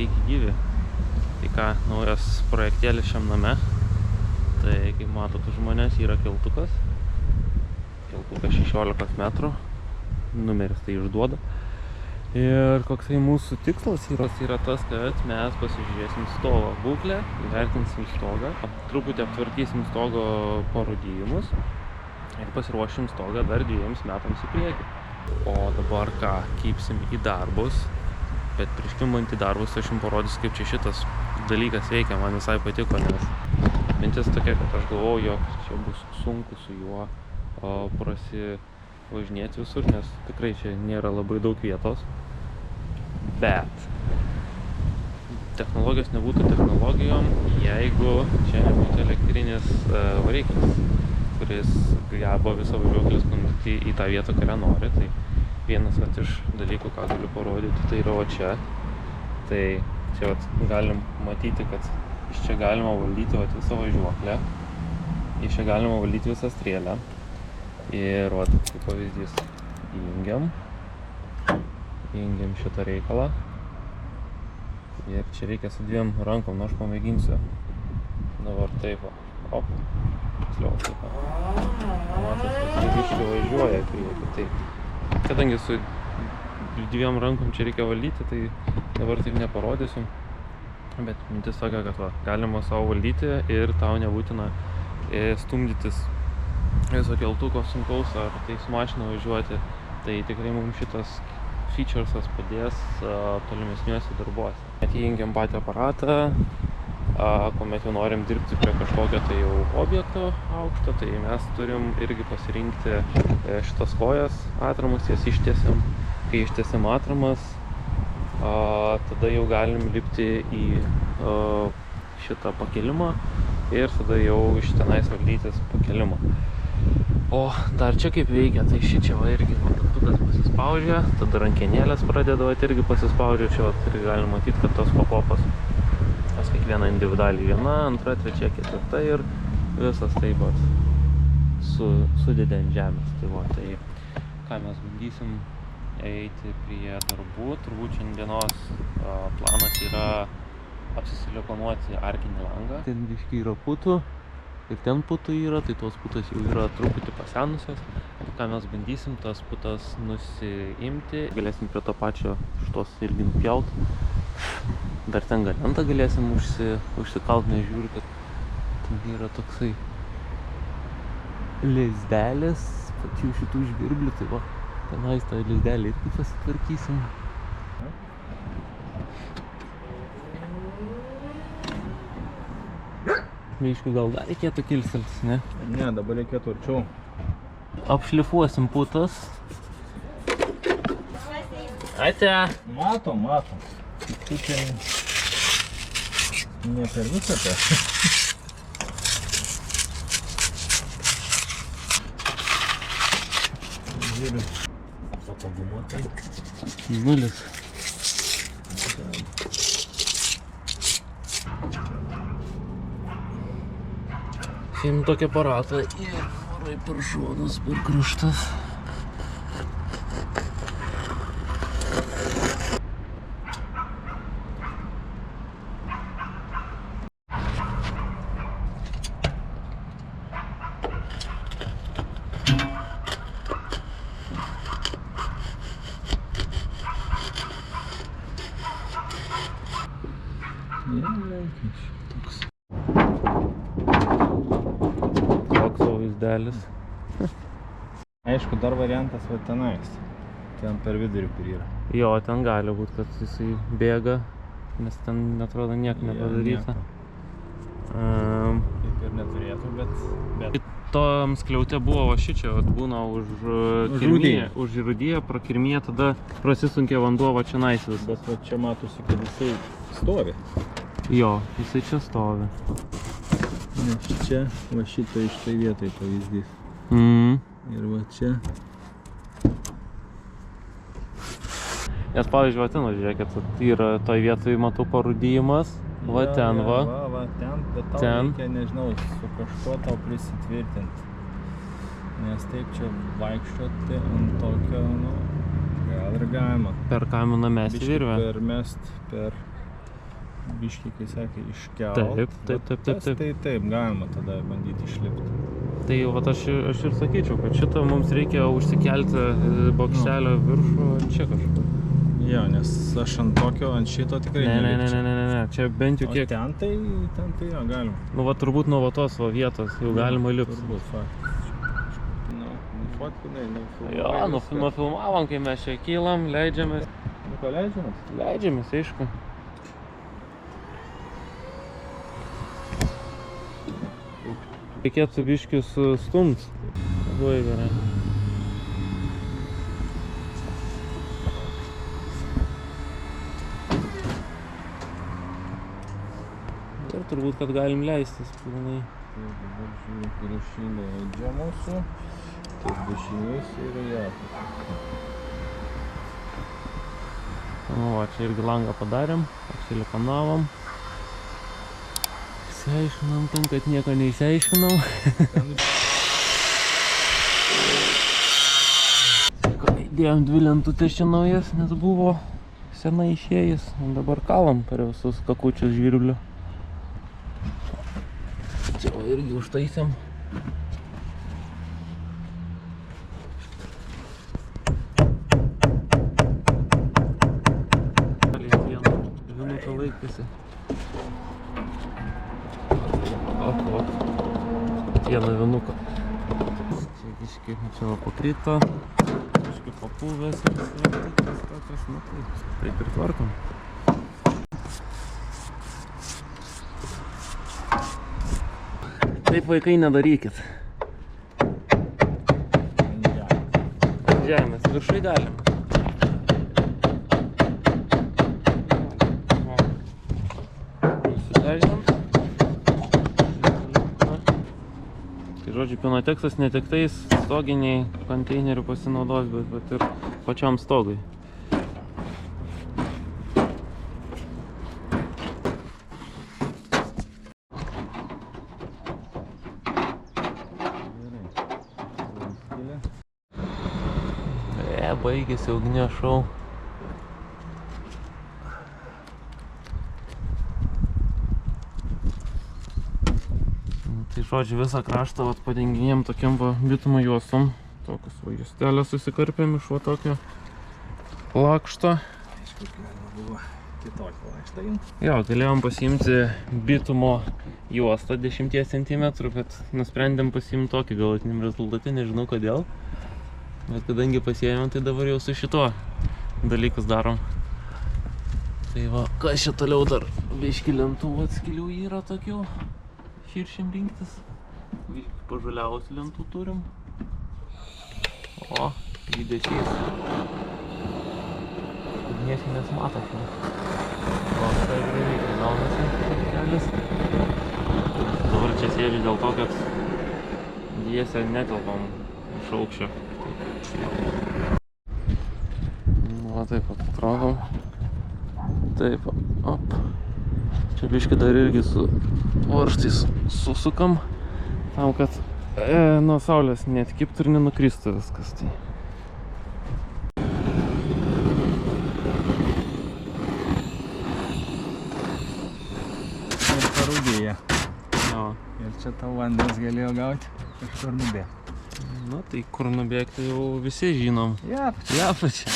sveiki gyvi. Tai ką, naujas projektėlis šiam name. Tai kaip matot už manęs yra keltukas. Keltukas 16 metrų. Numeris tai išduoda. Ir koksai mūsų tikslas yra tas, kad mes pasižiūrėsim stogo būklę, įvertinsim stogą, truputį aptvarkysim stogo parūdijimus ir pasiruošim stogą dar 2 metams į priekį. O dabar ką, kibsim į darbus, bet prieš kimbant į darbus aš jums parodysiu, kaip čia šitas dalykas veikia, man visai patiko, nes mintis tokia, kad aš galvoju, jog čia bus sunku su juo prasivažinėti visur, nes tikrai čia nėra labai daug vietos. Bet technologijos nebūtų technologijom, jeigu čia nebūtų elektrinis variklis, kuris geba visą važiuoklės konduktį į tą vietą, kurią nori. Tai vienas iš dalykų, ką galiu parodyti, tai yra čia. Tai čia galim matyti, kad iš čia galima valdyti visą važiuoklę, iš čia galima valdyti visą strėlę. Ir kaip pavyzdys, įjungiam šitą reikalą. Ir čia reikia su 2 rankom, nu aš pamėginsiu. Dabar taip, op, tiksliau taip. Matot, kad biškį važiuoja į priekį. Tai kadangi su 2 rankom čia reikia valdyti, tai dabar taip neparodysiu. Bet mintis tokia, kad galima savo valdyti ir tau nebūtina stumdytis viso keltuko sunkaus ar tai su mašina važiuoti. Tai tikrai mums šitas featuresas padės tolimesniuose darbuose. Įjungiam patį aparatą, kuomet jau norim dirbti prie kažkokio tai jau objekto aukšto, tai mes turim irgi pasirinkti šitas kojas atramus, jas ištiesiam. Kai ištiesiam atramas, tada jau galim lipti į šitą pakelimą ir tada jau iš tenais valdytis pakelimą. O dar čia kaip veikia, tai šičia irgi mygtukas pasispaudžia, tada rankenėlės pradeda irgi pasispaudžia, čia irgi galima matyti, kad tos pakopas, tas kiekviena individualiai 1, 2, 3, 4 ir visas taip pat sudedė ant žemės. Tai ką mes bandysim eiti prie darbų, turbūt šiandienos planas yra apsisilikonuoti arkinį langą. Ten biškį yra putų. Ir ten putų yra, tai tos putos jau yra truputį pasenusios. Ką mes bandysim, tas putas nusiimti. Galėsim prie to pačio šitos irgi nupjauti. Dar ten galentą galėsim užsikalt, nežiūri, kad ten yra toksai lizdelis pačių šitų žvirblių. Tai va, tenais tą lizdelį irgi pasitvarkysim. Biškių gal dar reikėtų kilsteltis, ne? Ne, dabar reikėtų arčiau. Apšlifuosim putas. Ate! Matom. Tai čia ne per visą tą. Žiūriu. Patogumuotai. 0. Paim tokį aparatą ir varai per šonus, per kraštas. Vaizdelis. Aišku, dar variantas va tenais. Ten per vidurį kur yra. Jo, ten gali būt, kad jisai bėga, nes ten netrodo nieko nepadaryta. Kaip ir neturėtų, bet... Tom skliaute buvo va šičia, būna už rūdyje, pro kirmiją, tada prasisunkia vanduo va čia nais visas. Bet va čia matosi, kad jisai stovi. Jo, jisai čia stovi. Nes čia, va šito iš tai vietai pavyzdys. Ir va čia. Nes pavyzdžiui, va ten, žiūrėkit, yra toj vietoj matau parūdijimas. Va ten, va. Va ten, bet tau reikia, nežinau, su kažko tau prisitvirtinti. Nes taip čia vaikščioti ant tokio, nu, gal ir galima. Per kaminą mesti virvę. Per mest, per biškį, kai sakė, iškelt. Taip. Tai taip, galima tada bandyti išlipti. Tai vat aš ir sakyčiau, kad šitą mums reikia užsikelti bokštelio viršų čia kažkur. Jo, nes aš ant šito tikrai nelipčiau. Ne, čia bent jau kiek. O ten tai jo, galima. Nu va turbūt nuo va tos va vietos jau galima lipti. Turbūt, faktiškai. Nufotkinai, Jo, nufilmavom, kai mes čia kylam, leidžiamės. Nu, ką leidžiamės? Leidžiamės, aišku. Reikėtų biškį sustumt. Labai gerai. Ir turbūt, kad galim leistis pilnai. Tai dabar žiūrėk, ir leidžia mūsų. Tas dešinys ir ją. Nu, va, čia irgi langą padarėm, apsilipanavom. Išsiaiškinom ten, kad nieko neišsiaiškinom. Įdėjom 2 lentutės čia naujas, nes buvo senai išėjęs. Dabar kalam per visus kakučius žvirblių. Čia va irgi užtaisėm. Vienutą laikėsi. Ok. Vieną vienuką. Čia kiški, čia va pakrito. Kiški papuvęs ir svetikas tokios, nu tai taip ir tvarkom. Taip, vaikai, nedarykit. Žemės, viršui galim. Nusidažinam. Tai žodžiu, Pinoteksas ne tik tais stoginiai konteinerių pasinaudos, bet ir pačiam stogui. Baigėsi ugnies šou. Tai žodžiu, visą kraštą padenginėjom tokiam bitumo juostom. Tokius va juostelę susikarpėm iš va tokio lakšto. Aišku, galima buvo kitokį lakštą imti. Jo, galėjom pasiimti bitumo juostą 10 cm, bet nusprendėm pasiimti tokį galutiniam rezultate, nežinau kodėl. Bet kadangi pasiėmėm, tai dabar jau su šituo dalykus darom. Tai va, kas čia toliau dar? Biški lentų atskilių yra tokių. Širšim rinktis. Biški pažaliavusių lentų turim. O, judesys. Ugnies nesimato čia. O, tai greitai gaunasi kelias. Dabar čia sėdžiu dėl to, kad dviese netelpam iš aukščio. Va taip atrodom. Taip, op. Čia biški dar irgi su varžtais susukam, tam kad nuo saulės neatkiptų ir nenukristų viskas. Tai. Ir parūdėja. Jo. Ir čia tau vandens galėjo gauti, kažkur nubėgti. Na tai kur nubėgti jau visi žinom. Japačia.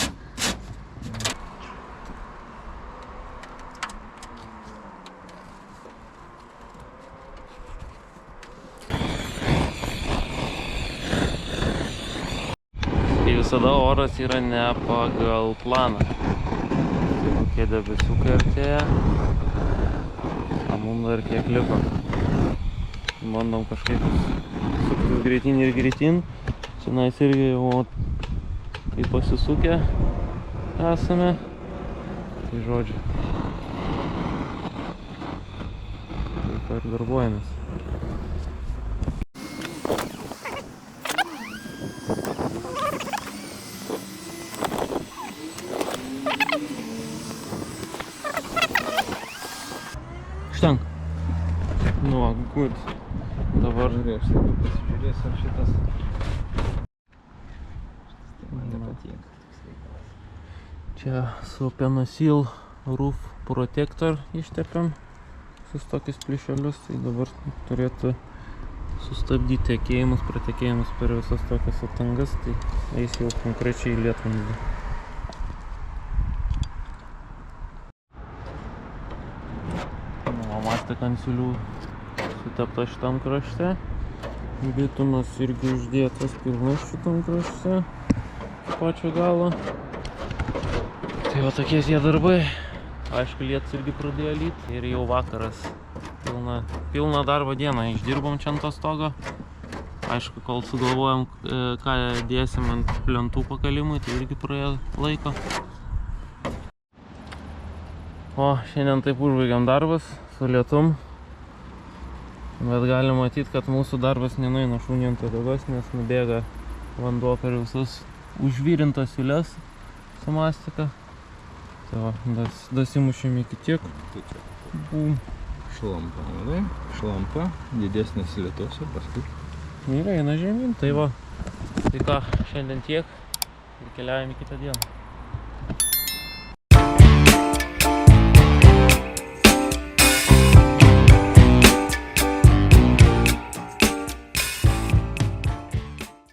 Kai visada oras yra ne pagal planą. Kokie debesiukai artėja. O mums dar kiek liko. Bandom kažkaip suktis greitin ir greitin. Čianais irgi jau kaip pasisukę esame. Tai žodžiu. Taip ir darbuojamės. Štank. Nu, good. Dabar Žiūrėk, štai pasižiūrėsiu, ar šitas man nepatinka. čia su Penasil Roof Protector ištepėm visus tokius plyšelius, tai dabar turėtų sustabdyti tekėjimus, pratekėjimus per visas tokias atangas, tai eis jau konkrečiai į lietvamzdį. Mastė kancilių sutepta šitam krašte. Bitumas irgi uždėtas pilnai šitam krašte. Pačio galo. Tai va tokie tie darbai. Aišku, lietus irgi pradėjo lyti ir jau vakaras. Pilna darbo diena. Išdirbom čia ant to stogo. Aišku, kol sugalvojom, ką dėsim ant plentų pakalimui, tai irgi praėjo laiko. O, šiandien taip užbaigiam darbas su lietum. Bet galim matyti, kad mūsų darbas nenueina šunį ant uodegos, nes nubėga vanduo per visus užvirintas siūles su mastika. Tai va, dasimušėm iki tiek. Bum. Šlampa, vadai? Šlampa, didesnis lietus ir paskui. Ir eina žemyn, tai va. Tai ką, šiandien tiek ir keliaujam į kitą dieną.